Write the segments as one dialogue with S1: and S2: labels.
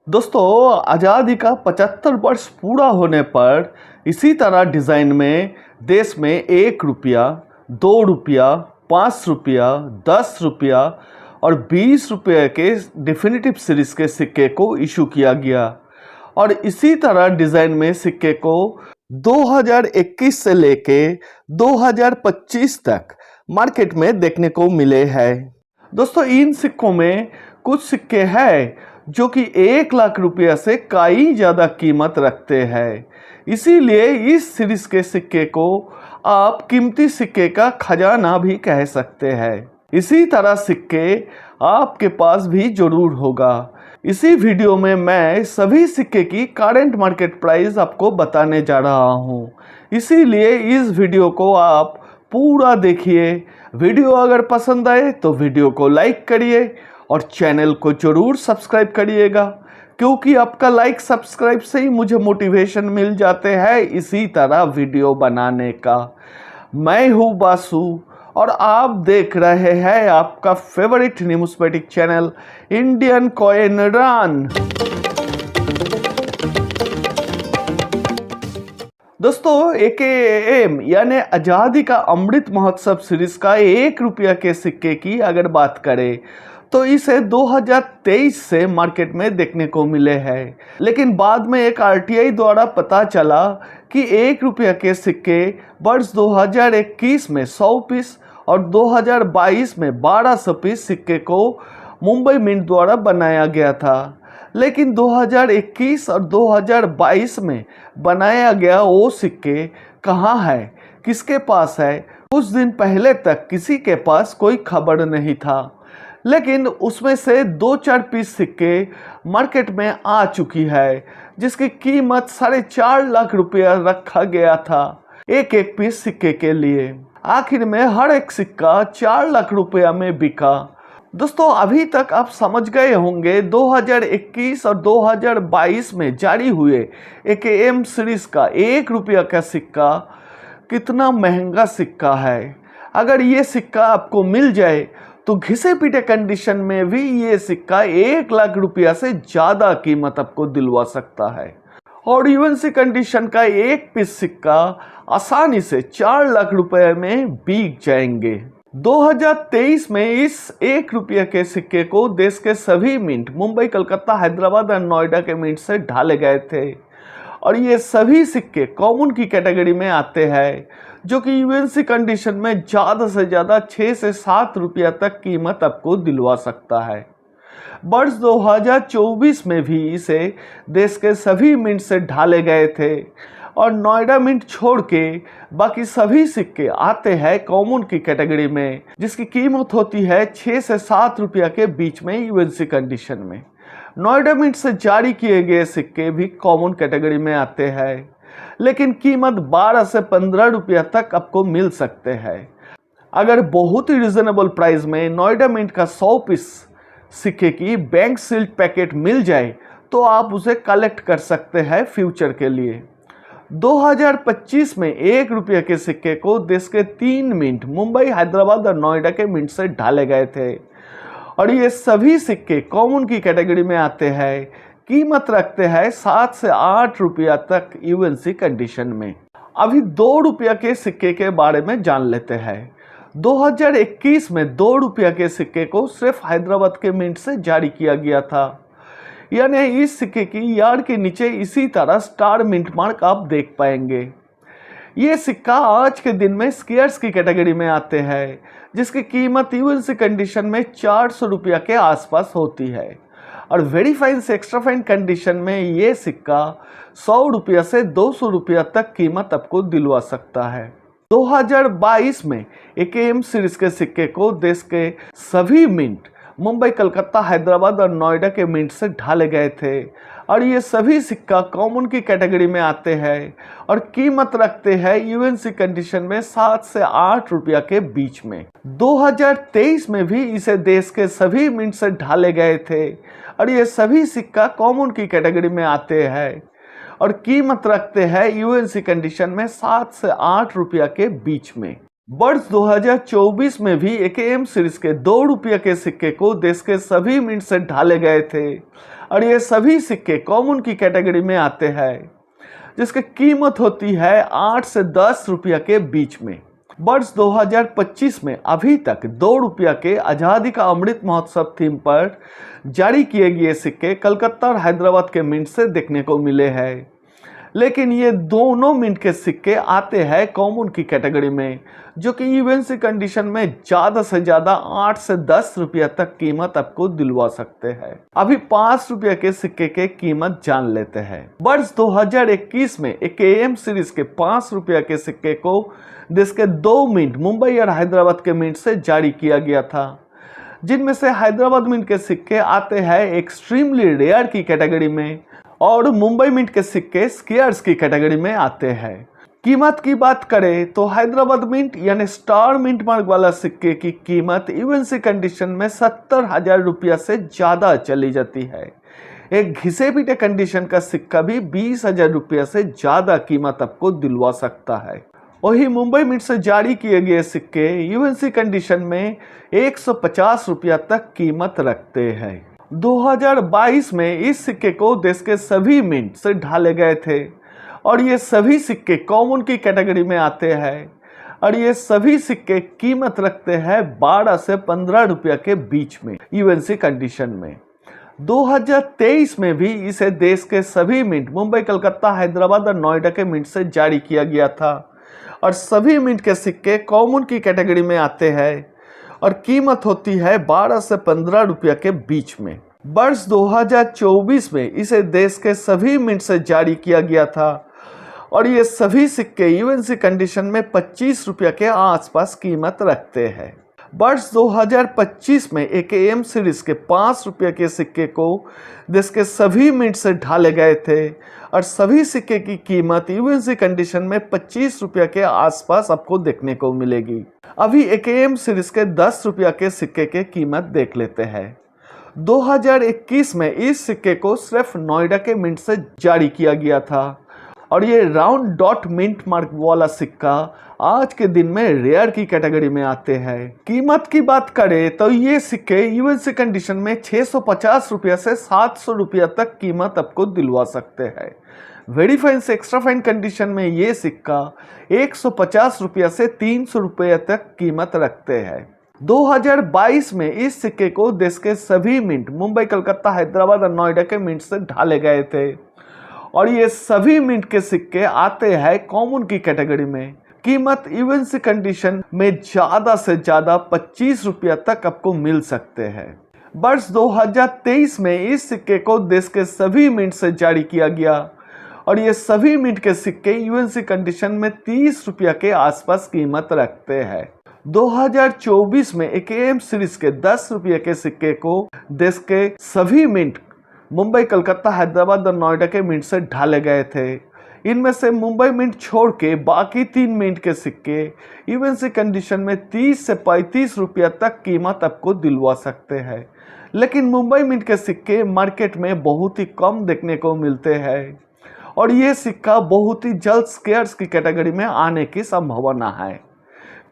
S1: दोस्तों, आज़ादी का 75 वर्ष पूरा होने पर इसी तरह डिज़ाइन में देश में 1 रुपया, 2 रुपया, 5 रुपया, 10 रुपया और 20 रुपये के डिफिनिटिव सीरीज़ के सिक्के को इशू किया गया। और इसी तरह डिज़ाइन में सिक्के को 2021 से लेके 2025 तक मार्केट में देखने को मिले हैं। दोस्तों, इन सिक्कों में कुछ सिक्के हैं जो कि 1 लाख रुपया से कई ज़्यादा कीमत रखते हैं। इसीलिए इस सीरीज के सिक्के को आप कीमती सिक्के का खजाना भी कह सकते हैं। इसी तरह सिक्के आपके पास भी जरूर होगा। इसी वीडियो में मैं सभी सिक्के की करंट मार्केट प्राइस आपको बताने जा रहा हूँ। इसीलिए इस वीडियो को आप पूरा देखिए। वीडियो अगर पसंद आए तो वीडियो को लाइक करिए और चैनल को जरूर सब्सक्राइब करिएगा, क्योंकि आपका लाइक सब्सक्राइब से ही मुझे मोटिवेशन मिल जाते हैं इसी तरह वीडियो बनाने का। मैं हूँ बासु और आप देख रहे हैं आपका फेवरेट न्यूज़मेटिक चैनल इंडियन कॉइन रन। दोस्तों, AKM यानी आज़ादी का अमृत महोत्सव सीरीज का 1 रुपया के सिक्के की अगर बात करें तो इसे 2023 से मार्केट में देखने को मिले हैं, लेकिन बाद में एक RTI द्वारा पता चला कि 1 रुपया के सिक्के वर्ष 2021 में 100 पीस और 2022 में 1200 पीस सिक्के को मुंबई मिंट द्वारा बनाया गया था। लेकिन 2021 और 2022 में बनाया गया वो सिक्के कहाँ है, किसके पास है, कुछ दिन पहले तक किसी के पास कोई खबर नहीं था। लेकिन उसमें से 2-4 पीस सिक्के मार्केट में आ चुकी है, जिसकी कीमत 4.5 लाख रुपया रखा गया था एक एक पीस सिक्के के लिए। आखिर में हर एक सिक्का 4 लाख रुपया में बिका। दोस्तों, अभी तक आप समझ गए होंगे 2021 और 2022 में जारी हुए AKM सीरीज का 1 रुपया का सिक्का कितना महंगा सिक्का है। अगर ये सिक्का आपको मिल जाए तो घिसे पीटे कंडीशन में भी ये सिक्का 1 लाख रुपया से ज़्यादा कीमत आपको दिलवा सकता है। और इवन सी कंडीशन का एक पीस सिक्का आसानी से 4 लाख रुपए में बिक जाएंगे। 2023 में इस 1 रुपया के सिक्के को देश के सभी मिंट मुंबई, कलकत्ता, हैदराबाद और नोएडा के मिंट से ढाले गए थे। और ये सभी सिक्के कॉमन की कैटेगरी में आते हैं, जो कि यूएनसी कंडीशन में ज़्यादा से ज़्यादा 6 से 7 रुपया तक कीमत आपको दिलवा सकता है। वर्ष 2024 में भी इसे देश के सभी मिंट से ढाले गए थे और नोएडा मिंट छोड़ के बाकी सभी सिक्के आते हैं कॉमन की कैटेगरी में, जिसकी कीमत होती है 6 से 7 रुपया के बीच में यूएनसी कंडीशन में। नोएडा मिंट से जारी किए गए सिक्के भी कॉमन कैटेगरी में आते हैं, लेकिन कीमत 12 से 15 रुपया तक आपको मिल सकते हैं। अगर बहुत ही रिजनेबल प्राइस में नोएडा मिंट का 100 पीस सिक्के की बैंक सील्ड पैकेट मिल जाए तो आप उसे कलेक्ट कर सकते हैं फ्यूचर के लिए। 2025 में 1 रुपये के सिक्के को देश के 3 मिंट मुंबई, हैदराबाद और नोएडा के मिंट से ढाले गए थे और ये सभी सिक्के कॉमन की कैटेगरी में आते हैं। कीमत रखते हैं 7 से 8 रुपया तक यूएनसी कंडीशन में। अभी 2 रुपया के सिक्के के बारे में जान लेते हैं। 2021 में 2 रुपया के सिक्के को सिर्फ हैदराबाद के मिंट से जारी किया गया था, यानी इस सिक्के की यार्ड के नीचे इसी तरह स्टार मिंट मार्क आप देख पाएंगे। ये सिक्का आज के दिन में स्केयर्स की कैटेगरी में आते हैं, जिसकी कीमत यूएनसी कंडीशन में 400 रुपया के आसपास होती है और वेरी फाइन से एक्स्ट्रा फाइन कंडीशन में ये सिक्का 100 रुपया से 200 रुपया तक कीमत आपको दिलवा सकता है। 2022 में AKM सीरीज के सिक्के को देश के सभी मिंट मुंबई, कलकत्ता, हैदराबाद और नोएडा के मिंट से ढाले गए थे और ये सभी सिक्का कॉमन की कैटेगरी में आते हैं और कीमत रखते हैं यूएनसी कंडीशन में 7 से 8 रुपया के बीच में। 2023 में भी इसे देश के सभी मिंट से ढाले गए थे और ये सभी सिक्का कॉमन की कैटेगरी में आते हैं और कीमत रखते हैं यूएनसी कंडीशन में 7 से 8 रुपया के बीच में। वर्ष 2024 में भी एकेएम सीरीज के 2 रुपये के सिक्के को देश के सभी मिंट से ढाले गए थे और ये सभी सिक्के कॉमन की कैटेगरी में आते हैं, जिसकी कीमत होती है 8 से 10 रुपये के बीच में। वर्ष 2025 में अभी तक 2 रुपये के आज़ादी का अमृत महोत्सव थीम पर जारी किए गए सिक्के कलकत्ता और हैदराबाद के मिंट से देखने को मिले हैं, लेकिन ये दोनों मिंट के सिक्के आते हैं कॉमन की कैटेगरी में, जो कि इवेंसी कंडीशन में ज़्यादा से ज़्यादा 8 से 10 रुपये तक कीमत आपको दिलवा सकते हैं। अभी 5 रुपये के सिक्के के कीमत जान लेते हैं। वर्ष 2021 में एकेएम सीरीज के 5 रुपये के सिक्के को देश के 2 मिंट मुंबई और हैदराबाद के मिंट से जारी किया गया था, जिनमें से हैदराबाद मिंट के सिक्के आते हैं एक्सट्रीमली रेयर की कैटेगरी में और मुंबई मिंट के सिक्के स्केयर्स की कैटेगरी में आते हैं। कीमत की बात करें तो हैदराबाद मिंट यानी स्टार मिंट मार्क वाला सिक्के की कीमत इवेंसी कंडीशन में 70,000 रुपया से ज़्यादा चली जाती है। एक घिसे पीटे कंडीशन का सिक्का भी 20,000 रुपया से ज़्यादा कीमत आपको दिलवा सकता है। वही मुंबई मिंट से जारी किए गए सिक्के यूएनसी कंडीशन में 150 रुपया तक कीमत रखते हैं। 2022 में इस सिक्के को देश के सभी मिंट से ढाले गए थे और ये सभी सिक्के कॉमन की कैटेगरी में आते हैं और ये सभी सिक्के कीमत रखते हैं 12 से 15 रुपया के बीच में यूएनसी कंडीशन में। 2023 में भी इसे देश के सभी मिंट मुंबई, कलकत्ता, हैदराबाद और नोएडा के मिंट से जारी किया गया था और सभी मिंट के सिक्के कॉमन की कैटेगरी में आते हैं और कीमत होती है 12 से 15 रुपया के बीच में। वर्ष 2024 में इसे देश के सभी मिंट से जारी किया गया था और ये सभी सिक्के यूएनसी कंडीशन में 25 रुपया के आसपास कीमत रखते हैं। वर्ष 2025 में एकेएम सीरीज के 5 रुपये के सिक्के को देश के सभी मिंट से ढाले गए थे और सभी सिक्के की कीमत यूएनसी कंडीशन में 25 रुपया के आसपास आपको देखने को मिलेगी। अभी एकेएम सीरीज के 10 रुपया के सिक्के की कीमत देख लेते हैं। 2021 में इस सिक्के को सिर्फ नोएडा के मिंट से जारी किया गया था और ये राउंड डॉट मिंट मार्क वाला सिक्का आज के दिन में रेयर की कैटेगरी में आते हैं। कीमत की बात करें तो ये सिक्के यूएनसी कंडीशन में 650 रुपया से 700 रुपया तक कीमत आपको दिलवा सकते हैं। वेरी फाइन से एक्स्ट्रा फाइन कंडीशन में ये सिक्का 150 रुपया से 300 रुपये तक कीमत रखते हैं। 2022 में इस सिक्के को देश के सभी मिंट मुंबई, कलकत्ता, हैदराबाद और नोएडा के मिंट से ढाले गए थे और ये सभी मिंट के सिक्के आते हैं कॉमन की कैटेगरी में। कीमत यूएनसी कंडीशन में ज़्यादा से ज़्यादा 25 रुपया तक आपको मिल सकते हैं। वर्ष 2023 में इस सिक्के को देश के सभी मिंट से जारी किया गया और ये सभी मिंट के सिक्के यूएनसी कंडीशन में 30 रुपया के आसपास कीमत रखते हैं। 2024 में एकेएम सीरीज के 10 रुपये के सिक्के को देश के सभी मिंट मुंबई, कलकत्ता, हैदराबाद और नोएडा के मिंट से ढाले गए थे। इनमें से मुंबई मिंट छोड़ के बाकी 3 मिंट के सिक्के यूएनसी कंडीशन में 30 से 35 रुपया तक कीमत आपको दिलवा सकते हैं, लेकिन मुंबई मिंट के सिक्के मार्केट में बहुत ही कम देखने को मिलते हैं और ये सिक्का बहुत ही जल्द स्केयर्स की कैटेगरी में आने की संभावना है।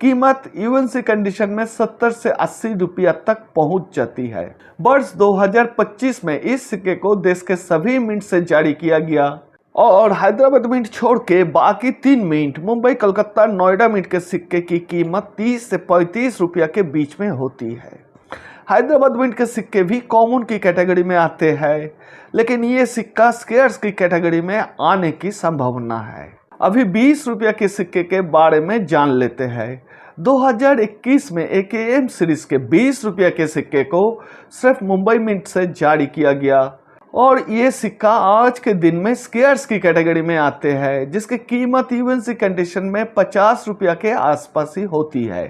S1: कीमत यूएनसी कंडीशन में 70 से 80 रुपया तक पहुंच जाती है। वर्ष 2025 में इस सिक्के को देश के सभी मिंट से जारी किया गया और हैदराबाद मिंट छोड़ के बाकी 3 मिंट मुंबई, कलकत्ता, नोएडा मिंट के सिक्के की कीमत 30 से 35 रुपया के बीच में होती है। हैदराबाद मिंट के सिक्के भी कॉमन की कैटेगरी में आते हैं, लेकिन ये सिक्का स्केयर्स की कैटेगरी में आने की संभावना है। अभी 20 रुपया के सिक्के के बारे में जान लेते हैं। 2021 में एकेएम सीरीज के 20 रुपया के सिक्के को सिर्फ मुंबई मिंट से जारी किया गया और ये सिक्का आज के दिन में स्केयर्स की कैटेगरी में आते हैं, जिसकी कीमत यूएनसी कंडीशन में 50 रुपया के आसपास ही होती है।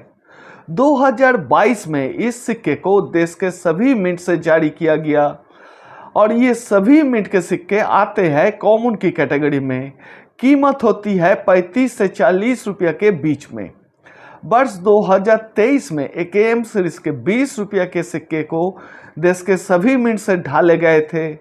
S1: 2022 में इस सिक्के को देश के सभी मिंट से जारी किया गया और ये सभी मिंट के सिक्के आते हैं कॉमन की कैटेगरी में। कीमत होती है 35 से 40 रुपया के बीच में। वर्ष 2023 में एकेएम सीरीज के 20 रुपया के सिक्के को देश के सभी मिंट से ढाले गए थे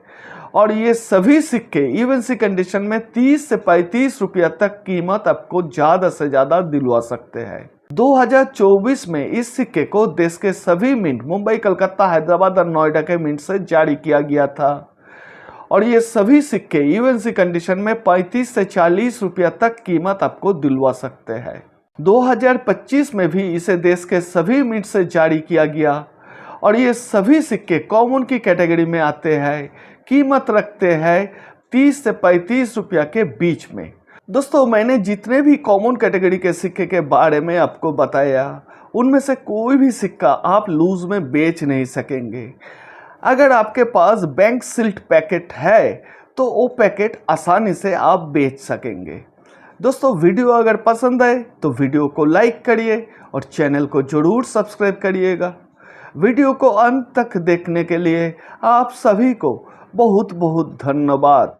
S1: और ये सभी सिक्के यूएनसी कंडीशन में 30 से 35 रुपया तक कीमत आपको ज़्यादा से ज़्यादा दिलवा सकते हैं। 2024 में इस सिक्के को देश के सभी मिंट मुंबई, कलकत्ता, हैदराबाद और नोएडा के मिंट से जारी किया गया था और ये सभी सिक्के यूएनसी कंडीशन में 35 से 40 रुपया तक कीमत आपको दिलवा सकते हैं। 2025 में भी इसे देश के सभी मिंट से जारी किया गया और ये सभी सिक्के कॉमन की कैटेगरी में आते हैं। कीमत रखते हैं 30 से 35 रुपया के बीच में। दोस्तों, मैंने जितने भी कॉमन कैटेगरी के सिक्के के बारे में आपको बताया, उनमें से कोई भी सिक्का आप लूज में बेच नहीं सकेंगे। अगर आपके पास बैंक सिल्ट पैकेट है तो वो पैकेट आसानी से आप बेच सकेंगे। दोस्तों, वीडियो अगर पसंद आए तो वीडियो को लाइक करिए और चैनल को जरूर सब्सक्राइब करिएगा। वीडियो को अंत तक देखने के लिए आप सभी को बहुत बहुत धन्यवाद।